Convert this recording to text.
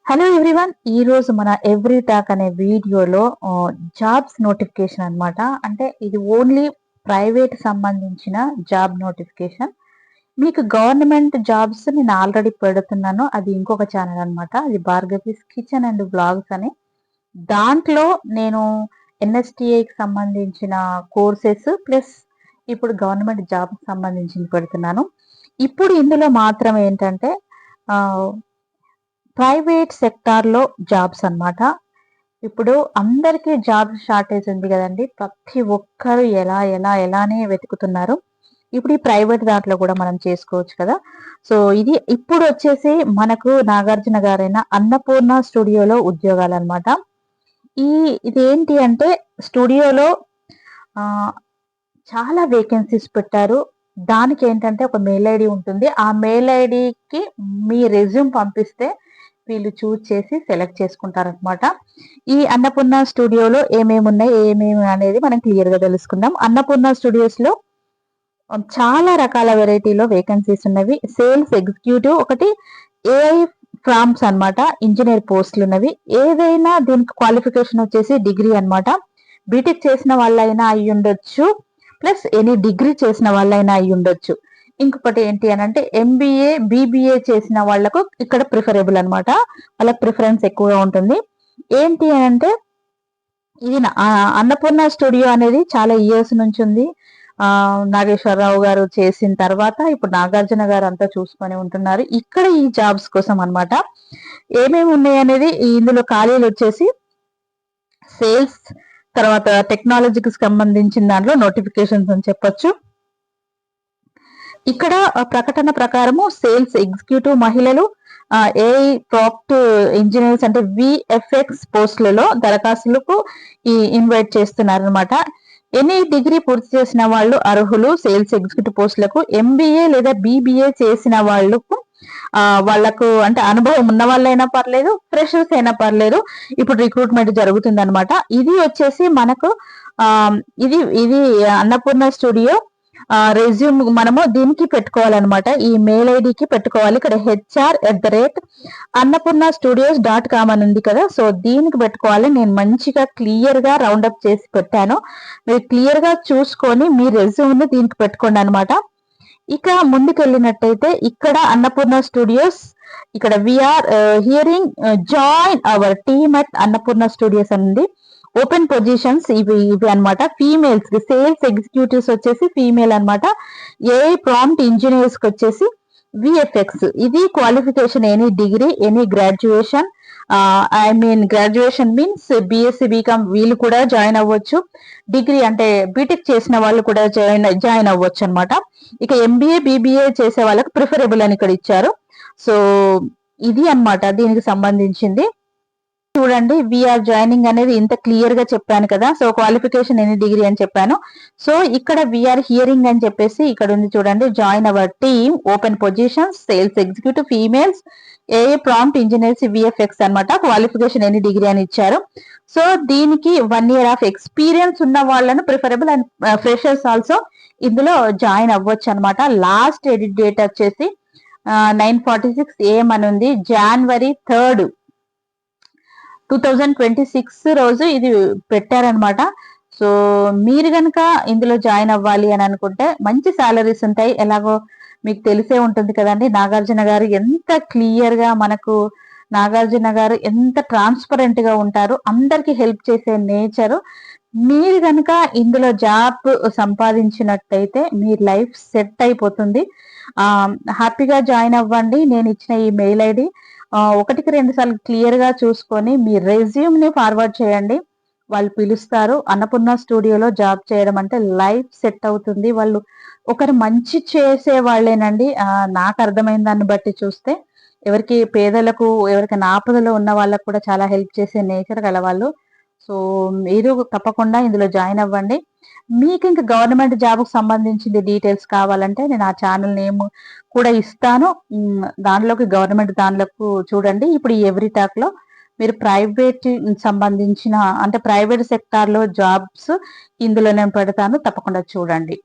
Hello everyone. ఈ రోజు మన ఎవ్రీ టాక్ అనే వీడియోలో జాబ్స్ నోటిఫికేషన్ అన్నమాట. అంటే ఇది ఓన్లీ ప్రైవేట్ సంబంధించిన జాబ్ నోటిఫికేషన్. మీకు గవర్నమెంట్ జాబ్స్ నేను ఆల్రెడీ పెడుతున్నాను. అది ఇంకొక ఛానల్ అన్నమాట. అది భార్గవీస్ కిచెన్ అండ్ బ్లాగ్స్ అని. దాంట్లో నేను ఎన్ఎస్టిఐకి సంబంధించిన కోర్సెస్ ప్లస్ ఇప్పుడు గవర్నమెంట్ జాబ్ సంబంధించింది పెడుతున్నాను. ఇప్పుడు ఇందులో మాత్రం ఏంటంటే ప్రైవేట్ సెక్టార్‌లో జాబ్స్ అన్నమాట. ఇప్పుడు అందరికీ జాబ్ షార్టేజ్ ఉంది గదండీ! ప్రతి ఒక్కరు ఎలానే వెతుకుతున్నారు. ఇప్పుడు ఈ ప్రైవేట్ దాంట్లో గూడా మనం చేసుకోవచ్చు కదా! సో, ఇది ఇప్పుడొచ్చేసి మనకు నాగార్జున గారైన అన్నపూర్ణ స్టూడియోలో ఉద్యోగాలన్నమాట. ఈ ఇదేంటి అంటే స్టూడియోలో ఆహ్, చాలా వేకెన్సీస్ పెట్టారు. దానికేంటంటే ఒక మెయిల్ ఐడీ ఉంటుంది. ఆ మెయిల్ ఐడీకి మీ రెజ్యూమ్ పంపిస్తే వీళ్ళు చూజ్ చేసి సెలెక్ట్ చేసుకుంటారనమాట. ఈ అన్నపూర్ణ స్టూడియోలో ఏమేమున్నాయి, ఏమేమి అనేది మనం క్లియర్‌గా తెలుసుకుందాం. అన్నపూర్ణ స్టూడియోస్‌లో చాలా రకాల వెరైటీలో వేకెన్సీస్ ఉన్నవి. సేల్స్ ఎగ్జిక్యూటివ్ ఒకటి, ఏఐ ఫార్మ్స్ అన్నమాట. ఇంజినీర్ పోస్టులున్నవి. ఏదైనా దీనికి క్వాలిఫికేషన్ వచ్చేసి డిగ్రీ అన్నమాట. బీటెక్ చేసిన వాళ్ళైనా అయ్యుండొచ్చు. ప్లస్ ఎనీ డిగ్రీ చేసిన వాళ్ళైనా అయ్యుండొచ్చు. ఇంకొకటి ఏంటి అనంటే ఎంబీఏ, బీబీఏ చేసిన వాళ్ళకు ఇక్కడ ప్రిఫరబుల్ అన్నమాట. వాళ్ళకి ప్రిఫరెన్స్ ఎక్కువగా ఉంటుంది. ఏంటి అనంటే ఇది అన్నపూర్ణ స్టూడియో అనేది చాలా ఇయర్స్ నుంచి ఉంది. నాగేశ్వరరావు గారు చేసిన తర్వాత ఇప్పుడు నాగార్జున గారు అంతా చూసుకొని ఉంటున్నారు. ఇక్కడ ఈ జాబ్స్ కోసం అన్నమాట. ఏమేమి ఉన్నాయనేది ఇందులో ఖాళీలొచ్చేసి సేల్స్, తర్వాత టెక్నాలజీకి సంబంధించిన దాంట్లో నోటిఫికేషన్స్ అని చెప్పొచ్చు. ఇక్కడ ప్రకటన ప్రకారము సేల్స్ ఎగ్జిక్యూటివ్ మహిళలు, ఏఐ ప్రాప్ట్ ఇంజినీర్స్ అంటే విఎఫ్ఎక్స్ పోస్టులలో దరఖాస్తులకు ఇన్వైట్ చేస్తున్నారనమాట. ఎనీ డిగ్రీ పూర్తి చేసిన వాళ్ళు అర్హులు సేల్స్ ఎగ్జిక్యూటివ్ పోస్టులకు. ఎంబీఏ లేదా బీబీఏ చేసిన వాళ్ళకు వాళ్ళకు అంటే అనుభవం ఉన్న వాళ్ళైనా పర్లేదు, ఫ్రెషర్స్ అయినా పర్లేదు. ఇప్పుడు రిక్రూట్మెంట్ జరుగుతుంది అనమాట. ఇది వచ్చేసి మనకు ఇది ఇది అన్నపూర్ణ స్టూడియో రెజ్యూమ్ మనము దీనికి పెట్టుకోవాలన్నమాట. ఈ మెయిల్ ఐడికి పెట్టుకోవాలి. ఇక్కడ HR@అన్నపూర్ణస్టూడియోస్.com అని ఉంది కదా! సో దీనికి పెట్టుకోవాలి. నేను మంచిగా క్లియర్ గా రౌండప్ చేసి పెట్టాను. మీరు క్లియర్ గా చూసుకొని మీ రెజ్యూమ్ ని దీనికి పెట్టుకోండి అనమాట. ఇక ముందుకెళ్ళినట్టయితే ఇక్కడ అన్నపూర్ణ స్టూడియోస్ ఇక్కడ we are hiring join our team at Annapurna Studios అని ఓపెన్ పొజిషన్స్ ఇవి అన్నమాట. ఫీమేల్స్ కి సేల్స్ ఎగ్జిక్యూటివ్స్ వచ్చేసి ఫీమేల్ అన్నమాట. ఏఐ ప్రాంప్ట్ ఇంజనీర్స్ కి వచ్చేసి విఎఫ్ఎక్స్. ఇది qualification any degree, any graduation. Graduation means BSc BCom వీళ్ళు కూడా జాయిన్ అవ్వచ్చు. డిగ్రీ అంటే బీటెక్ చేసిన వాళ్ళు కూడా జాయిన్ అవ్వచ్చు అనమాట. ఇక ఎంబీఏ, బీబీఏ చేసే వాళ్ళకి ప్రిఫరబుల్ అని ఇక్కడ ఇచ్చారు. సో ఇది అన్నమాట దీనికి సంబంధించింది. చూడండి, వీఆర్ జాయినింగ్ అనేది ఇంత క్లియర్ గా చెప్పాను కదా. సో క్వాలిఫికేషన్ ఎనీ డిగ్రీ అని చెప్పాను. సో ఇక్కడ వీఆర్ హియరింగ్ అని చెప్పేసి ఇక్కడ ఉంది చూడండి. Join our team, open positions, sales executive females, ఏఏ ప్రాంప్ట్ ఇంజనీర్స్ విఎఫ్ఎక్స్ అన్నమాట. క్వాలిఫికేషన్ ఎనీ డిగ్రీ అని ఇచ్చారు. సో దీనికి 1 year ఆఫ్ ఎక్స్పీరియన్స్ ఉన్న వాళ్ళను ప్రిఫరబుల్ అండ్ ఫ్రెషర్స్ ఆల్సో ఇందులో జాయిన్ అవ్వచ్చు అనమాట. లాస్ట్ ఎడిట్ డేట్ వచ్చేసి 9:46 AM అని ఉంది. January 3rd 2026 రోజు ఇది పెట్టారనమాట. సో మీరు గనక ఇందులో జాయిన్ అవ్వాలి అని అనుకుంటే మంచి సాలరీస్ ఉంటాయి. ఎలాగో మీకు తెలిసే ఉంటుంది కదండి. నాగార్జున గారు ఎంత క్లియర్ గా మనకు నాగార్జున గారు ఎంత ట్రాన్స్పరెంట్ గా ఉంటారు. అందరికి హెల్ప్ చేసే నేచరు. మీరు గనక ఇందులో జాబ్ సంపాదించినట్టయితే మీ లైఫ్ సెట్ అయిపోతుంది. హ్యాపీగా జాయిన్ అవ్వండి. నేను ఇచ్చిన ఈ మెయిల్ ఐడి 1-2 సార్లు క్లియర్ గా చూసుకొని మీ రెజ్యూమ్ ని ఫార్వర్డ్ చేయండి. వాళ్ళు పిలుస్తారు. అన్నపూర్ణ స్టూడియోలో జాబ్ చేయడం అంటే లైఫ్ సెట్ అవుతుంది. వాళ్ళు ఒకరు మంచి చేసే వాళ్ళేనండి. నాకు అర్థమైన దాన్ని బట్టి చూస్తే ఎవరికి పేదలకు, ఎవరికైనా ఆపదలో ఉన్న వాళ్ళకు కూడా చాలా హెల్ప్ చేసే నేచర్ గల వాళ్ళు. సో మీరు తప్పకుండా ఇందులో జాయిన్ అవ్వండి. మీకు ఇంకా గవర్నమెంట్ జాబ్‌కి సంబంధించింది డీటెయిల్స్ కావాలంటే నేను ఆ ఛానల్ నేమ్ కూడా ఇస్తాను. దానిలోకి గవర్నమెంట్ దానిలోకి చూడండి. ఇప్పుడు ఈ ఎవ్రీ టాక్‌లో మీరు ప్రైవేట్ సంబంధించిన అంటే ప్రైవేట్ సెక్టార్‌లో జాబ్స్ ఇందులో నేను పెడతాను. తప్పకుండా చూడండి.